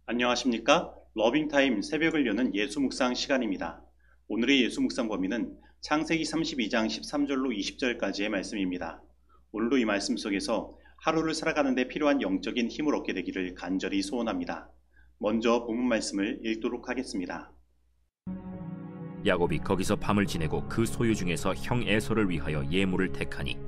안녕하십니까? 러빙타임 새벽을 여는 예수묵상 시간입니다. 오늘의 예수묵상 범위는 창세기 32장 13절로 20절까지의 말씀입니다. 오늘도 이 말씀 속에서 하루를 살아가는 데 필요한 영적인 힘을 얻게 되기를 간절히 소원합니다. 먼저 본문 말씀을 읽도록 하겠습니다. 야곱이 거기서 밤을 지내고 그 소유 중에서 형 에서를 위하여 예물을 택하니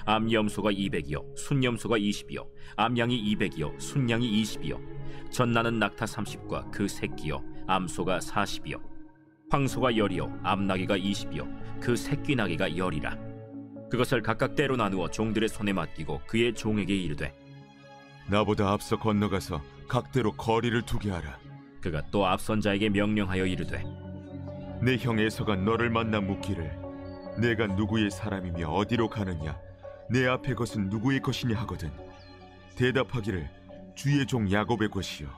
암염소가 200이요 순염소가 20이요 암양이 200이요 순양이 20이요 전나는 낙타 30과 그 새끼요 암소가 40이요 황소가 10이요 암나귀가 20이요 그 새끼 나귀가 10이라. 그것을 각각 때로 나누어 종들의 손에 맡기고 그의 종에게 이르되 나보다 앞서 건너가서 각대로 거리를 두게 하라. 그가 또 앞선 자에게 명령하여 이르되 내 형 에서가 너를 만나 묻기를 내가 누구의 사람이며 어디로 가느냐 내 앞에 것은 누구의 것이냐 하거든 대답하기를 주의 종 야곱의 것이요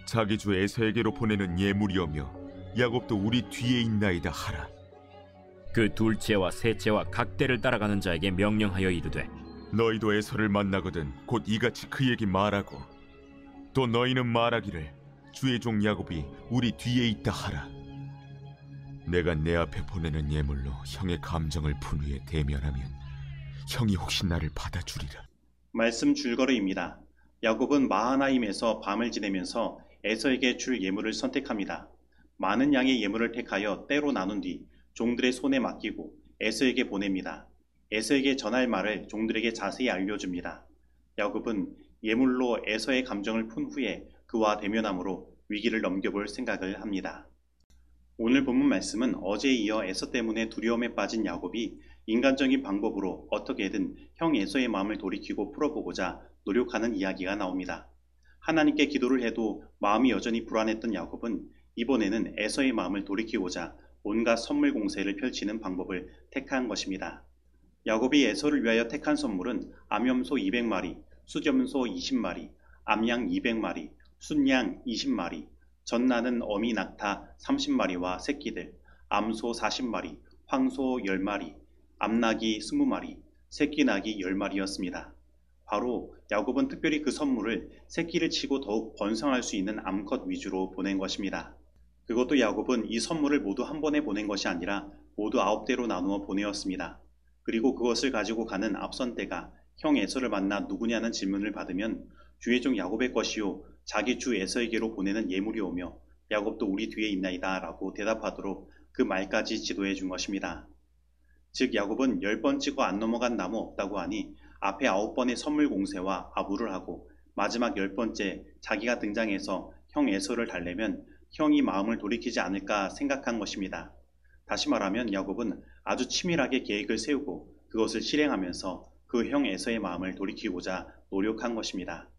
자기 주 에서에게로 보내는 예물이오며 야곱도 우리 뒤에 있나이다 하라. 그 둘째와 셋째와 각대를 따라가는 자에게 명령하여 이르되 너희도 에서를 만나거든 곧 이같이 그에게 말하고 또 너희는 말하기를 주의 종 야곱이 우리 뒤에 있다 하라. 내가 내 앞에 보내는 예물로 형의 감정을 푼 후에 대면하면 형이 혹시 나를 받아주리라. 말씀 줄거리입니다. 야곱은 마하나임에서 밤을 지내면서 에서에게 줄 예물을 선택합니다. 많은 양의 예물을 택하여 때로 나눈 뒤 종들의 손에 맡기고 에서에게 보냅니다. 에서에게 전할 말을 종들에게 자세히 알려줍니다. 야곱은 예물로 에서의 감정을 푼 후에 그와 대면함으로 위기를 넘겨볼 생각을 합니다. 오늘 본문 말씀은 어제에 이어 에서 때문에 두려움에 빠진 야곱이 인간적인 방법으로 어떻게든 형 에서의 마음을 돌이키고 풀어보고자 노력하는 이야기가 나옵니다. 하나님께 기도를 해도 마음이 여전히 불안했던 야곱은 이번에는 에서의 마음을 돌이키고자 온갖 선물 공세를 펼치는 방법을 택한 것입니다. 야곱이 에서를 위하여 택한 선물은 암염소 200마리, 수염소 20마리, 암양 200마리, 순양 20마리, 전나는 어미 낙타 30마리와 새끼들, 암소 40마리, 황소 10마리, 암나귀 20마리, 새끼 나귀 10마리였습니다. 바로 야곱은 특별히 그 선물을 새끼를 치고 더욱 번성할 수 있는 암컷 위주로 보낸 것입니다. 그것도 야곱은 이 선물을 모두 한 번에 보낸 것이 아니라 모두 9대로 나누어 보내었습니다. 그리고 그것을 가지고 가는 앞선 때가 형 에서를 만나 누구냐는 질문을 받으면 주의 종 야곱의 것이요 자기 주 에서에게로 보내는 예물이오며 야곱도 우리 뒤에 있나이다 라고 대답하도록 그 말까지 지도해 준 것입니다. 즉 야곱은 10번 찍어 안 넘어간 나무 없다고 하니 앞에 9번의 선물 공세와 아부를 하고 마지막 10번째 자기가 등장해서 형 에서를 달래면 형이 마음을 돌이키지 않을까 생각한 것입니다. 다시 말하면 야곱은 아주 치밀하게 계획을 세우고 그것을 실행하면서 그 형 에서의 마음을 돌이키고자 노력한 것입니다.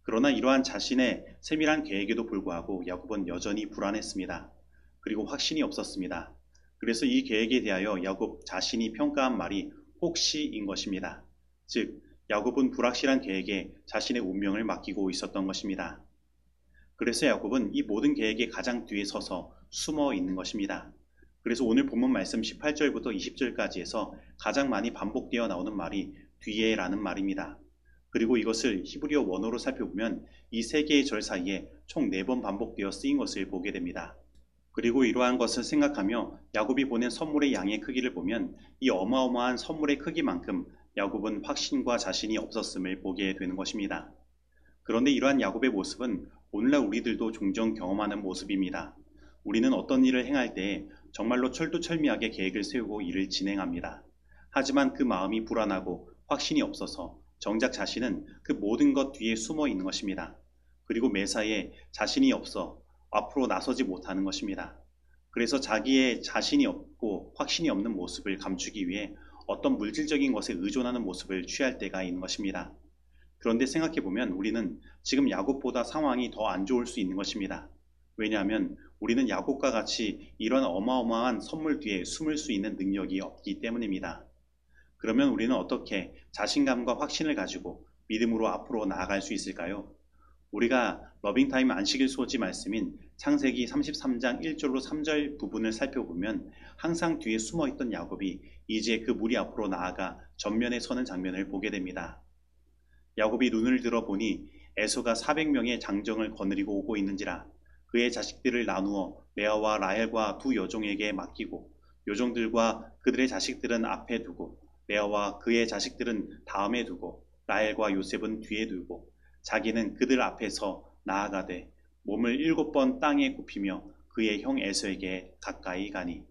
그러나 이러한 자신의 세밀한 계획에도 불구하고 야곱은 여전히 불안했습니다. 그리고 확신이 없었습니다. 그래서 이 계획에 대하여 야곱 자신이 평가한 말이 혹시인 것입니다. 즉 야곱은 불확실한 계획에 자신의 운명을 맡기고 있었던 것입니다. 그래서 야곱은 이 모든 계획의 가장 뒤에 서서 숨어 있는 것입니다. 그래서 오늘 본문 말씀 18절부터 20절까지에서 가장 많이 반복되어 나오는 말이 뒤에 라는 말입니다. 그리고 이것을 히브리어 원어로 살펴보면 이 세 개의 절 사이에 총 4번 반복되어 쓰인 것을 보게 됩니다. 그리고 이러한 것을 생각하며 야곱이 보낸 선물의 양의 크기를 보면 이 어마어마한 선물의 크기만큼 야곱은 확신과 자신이 없었음을 보게 되는 것입니다. 그런데 이러한 야곱의 모습은 오늘날 우리들도 종종 경험하는 모습입니다. 우리는 어떤 일을 행할 때 정말로 철두철미하게 계획을 세우고 일을 진행합니다. 하지만 그 마음이 불안하고 확신이 없어서 정작 자신은 그 모든 것 뒤에 숨어 있는 것입니다. 그리고 매사에 자신이 없어 앞으로 나서지 못하는 것입니다. 그래서 자기의 자신이 없고 확신이 없는 모습을 감추기 위해 어떤 물질적인 것에 의존하는 모습을 취할 때가 있는 것입니다. 그런데 생각해보면 우리는 지금 야곱보다 상황이 더 안 좋을 수 있는 것입니다. 왜냐하면 우리는 야곱과 같이 이런 어마어마한 선물 뒤에 숨을 수 있는 능력이 없기 때문입니다. 그러면 우리는 어떻게 자신감과 확신을 가지고 믿음으로 앞으로 나아갈 수 있을까요? 우리가 러빙타임 안식일 소지 말씀인 창세기 33장 1절로 3절 부분을 살펴보면 항상 뒤에 숨어있던 야곱이 이제 그 무리 앞으로 나아가 전면에 서는 장면을 보게 됩니다. 야곱이 눈을 들어보니 에서가 400명의 장정을 거느리고 오고 있는지라 그의 자식들을 나누어 레아와 라헬과 두 여종에게 맡기고 여종들과 그들의 자식들은 앞에 두고 레아와 그의 자식들은 다음에 두고 라헬과 요셉은 뒤에 두고 자기는 그들 앞에서 나아가되 몸을 7번 땅에 굽히며 그의 형 에서에게 가까이 가니.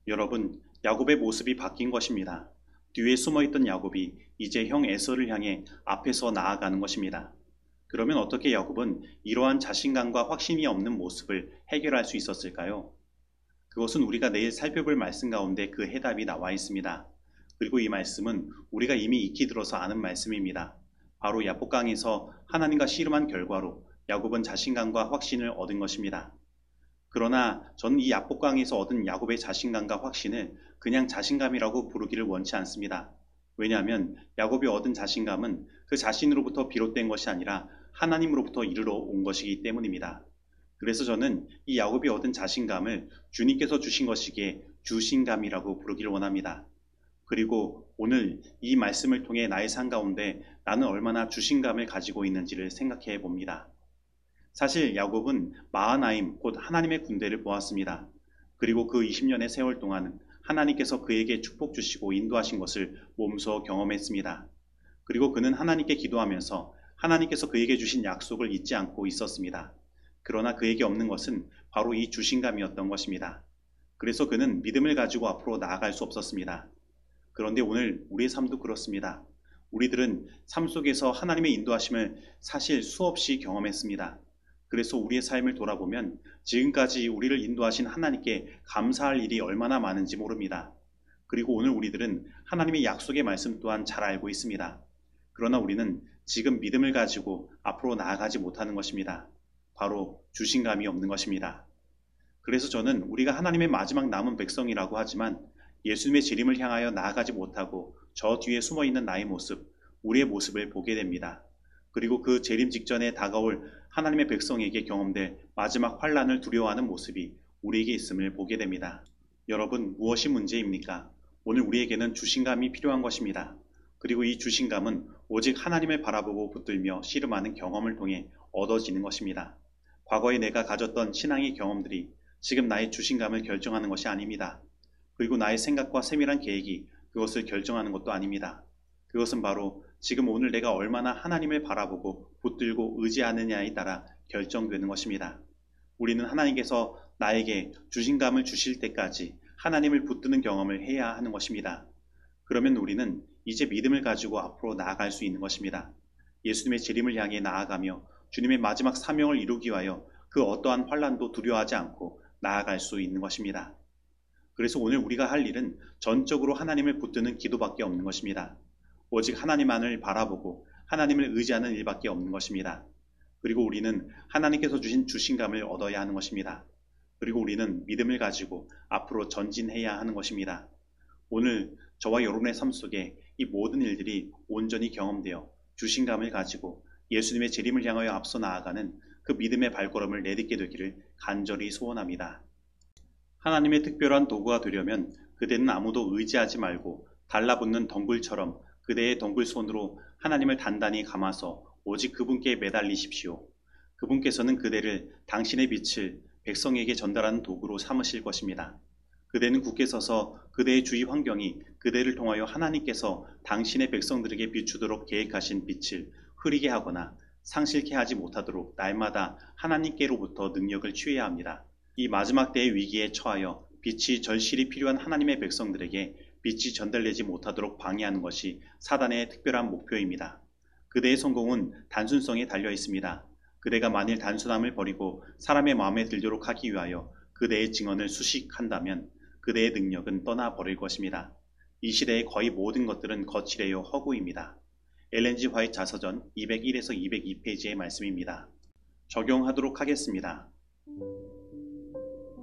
여러분, 야곱의 모습이 바뀐 것입니다. 뒤에 숨어있던 야곱이 이제 형 에서를 향해 앞에서 나아가는 것입니다. 그러면 어떻게 야곱은 이러한 자신감과 확신이 없는 모습을 해결할 수 있었을까요? 그것은 우리가 내일 살펴볼 말씀 가운데 그 해답이 나와 있습니다. 그리고 이 말씀은 우리가 이미 익히 들어서 아는 말씀입니다. 바로 야복강에서 하나님과 씨름한 결과로 야곱은 자신감과 확신을 얻은 것입니다. 그러나 저는 이 야복강에서 얻은 야곱의 자신감과 확신을 그냥 자신감이라고 부르기를 원치 않습니다. 왜냐하면 야곱이 얻은 자신감은 그 자신으로부터 비롯된 것이 아니라 하나님으로부터 이르러 온 것이기 때문입니다. 그래서 저는 이 야곱이 얻은 자신감을 주님께서 주신 것이기에 주신감이라고 부르기를 원합니다. 그리고 오늘 이 말씀을 통해 나의 삶 가운데 나는 얼마나 주신감을 가지고 있는지를 생각해 봅니다. 사실 야곱은 마하나임 곧 하나님의 군대를 보았습니다. 그리고 그 20년의 세월 동안 하나님께서 그에게 축복 주시고 인도하신 것을 몸소 경험했습니다. 그리고 그는 하나님께 기도하면서 하나님께서 그에게 주신 약속을 잊지 않고 있었습니다. 그러나 그에게 없는 것은 바로 이 주신감이었던 것입니다. 그래서 그는 믿음을 가지고 앞으로 나아갈 수 없었습니다. 그런데 오늘 우리의 삶도 그렇습니다. 우리들은 삶 속에서 하나님의 인도하심을 사실 수없이 경험했습니다. 그래서 우리의 삶을 돌아보면 지금까지 우리를 인도하신 하나님께 감사할 일이 얼마나 많은지 모릅니다. 그리고 오늘 우리들은 하나님의 약속의 말씀 또한 잘 알고 있습니다. 그러나 우리는 지금 믿음을 가지고 앞으로 나아가지 못하는 것입니다. 바로 주신감이 없는 것입니다. 그래서 저는 우리가 하나님의 마지막 남은 백성이라고 하지만 예수님의 재림을 향하여 나아가지 못하고 저 뒤에 숨어있는 나의 모습, 우리의 모습을 보게 됩니다. 그리고 그 재림 직전에 다가올 하나님의 백성에게 경험될 마지막 환난을 두려워하는 모습이 우리에게 있음을 보게 됩니다. 여러분, 무엇이 문제입니까? 오늘 우리에게는 주신감이 필요한 것입니다. 그리고 이 주신감은 오직 하나님을 바라보고 붙들며 씨름하는 경험을 통해 얻어지는 것입니다. 과거에 내가 가졌던 신앙의 경험들이 지금 나의 주신감을 결정하는 것이 아닙니다. 그리고 나의 생각과 세밀한 계획이 그것을 결정하는 것도 아닙니다. 그것은 바로 지금 오늘 내가 얼마나 하나님을 바라보고 붙들고 의지하느냐에 따라 결정되는 것입니다. 우리는 하나님께서 나에게 주신감을 주실 때까지 하나님을 붙드는 경험을 해야 하는 것입니다. 그러면 우리는 이제 믿음을 가지고 앞으로 나아갈 수 있는 것입니다. 예수님의 재림을 향해 나아가며 주님의 마지막 사명을 이루기 위하여 그 어떠한 환난도 두려워하지 않고 나아갈 수 있는 것입니다. 그래서 오늘 우리가 할 일은 전적으로 하나님을 붙드는 기도밖에 없는 것입니다. 오직 하나님만을 바라보고 하나님을 의지하는 일밖에 없는 것입니다. 그리고 우리는 하나님께서 주신 주신감을 얻어야 하는 것입니다. 그리고 우리는 믿음을 가지고 앞으로 전진해야 하는 것입니다. 오늘 저와 여러분의 삶 속에 이 모든 일들이 온전히 경험되어 주신감을 가지고 예수님의 재림을 향하여 앞서 나아가는 그 믿음의 발걸음을 내딛게 되기를 간절히 소원합니다. 하나님의 특별한 도구가 되려면 그대는 아무도 의지하지 말고 달라붙는 덩굴처럼 그대의 덩굴 손으로 하나님을 단단히 감아서 오직 그분께 매달리십시오. 그분께서는 그대를 당신의 빛을 백성에게 전달하는 도구로 삼으실 것입니다. 그대는 굳게 서서 그대의 주위 환경이 그대를 통하여 하나님께서 당신의 백성들에게 비추도록 계획하신 빛을 흐리게 하거나 상실케 하지 못하도록 날마다 하나님께로부터 능력을 취해야 합니다. 이 마지막 때의 위기에 처하여 빛이 절실히 필요한 하나님의 백성들에게 빛이 전달되지 못하도록 방해하는 것이 사단의 특별한 목표입니다. 그대의 성공은 단순성에 달려 있습니다. 그대가 만일 단순함을 버리고 사람의 마음에 들도록 하기 위하여 그대의 증언을 수식한다면 그대의 능력은 떠나버릴 것입니다. 이 시대의 거의 모든 것들은 거칠에요 허구입니다. 엘렌 G 화이트 자서전 201에서 202페이지의 말씀입니다. 적용하도록 하겠습니다.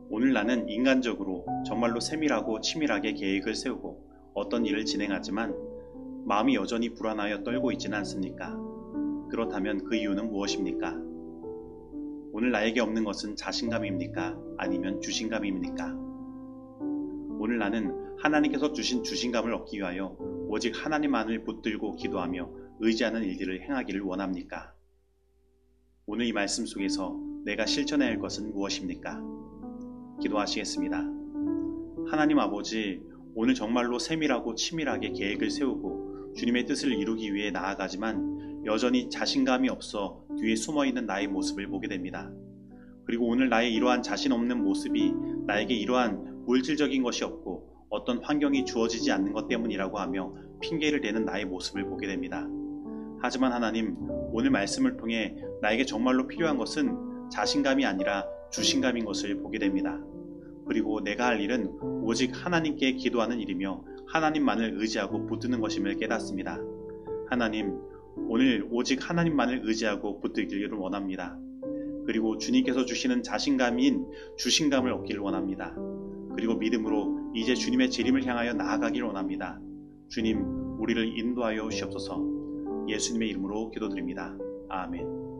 오늘 나는 인간적으로 정말로 세밀하고 치밀하게 계획을 세우고 어떤 일을 진행하지만 마음이 여전히 불안하여 떨고 있지는 않습니까? 그렇다면 그 이유는 무엇입니까? 오늘 나에게 없는 것은 자신감입니까? 아니면 주신감입니까? 오늘 나는 하나님께서 주신 주신감을 얻기 위하여 오직 하나님만을 붙들고 기도하며 의지하는 일들을 행하기를 원합니까? 오늘 이 말씀 속에서 내가 실천해야 할 것은 무엇입니까? 기도하시겠습니다. 하나님 아버지, 오늘 정말로 세밀하고 치밀하게 계획을 세우고 주님의 뜻을 이루기 위해 나아가지만 여전히 자신감이 없어 뒤에 숨어있는 나의 모습을 보게 됩니다. 그리고 오늘 나의 이러한 자신 없는 모습이 나에게 이러한 물질적인 것이 없고 어떤 환경이 주어지지 않는 것 때문이라고 하며 핑계를 대는 나의 모습을 보게 됩니다. 하지만 하나님, 오늘 말씀을 통해 나에게 정말로 필요한 것은 자신감이 아니라 주신감인 것을 보게 됩니다. 그리고 내가 할 일은 오직 하나님께 기도하는 일이며 하나님만을 의지하고 붙드는 것임을 깨닫습니다. 하나님, 오늘 오직 하나님만을 의지하고 붙들기를 원합니다. 그리고 주님께서 주시는 자신감인 주신감을 얻기를 원합니다. 그리고 믿음으로 이제 주님의 재림을 향하여 나아가기를 원합니다. 주님, 우리를 인도하여 주시옵소서. 예수님의 이름으로 기도드립니다. 아멘.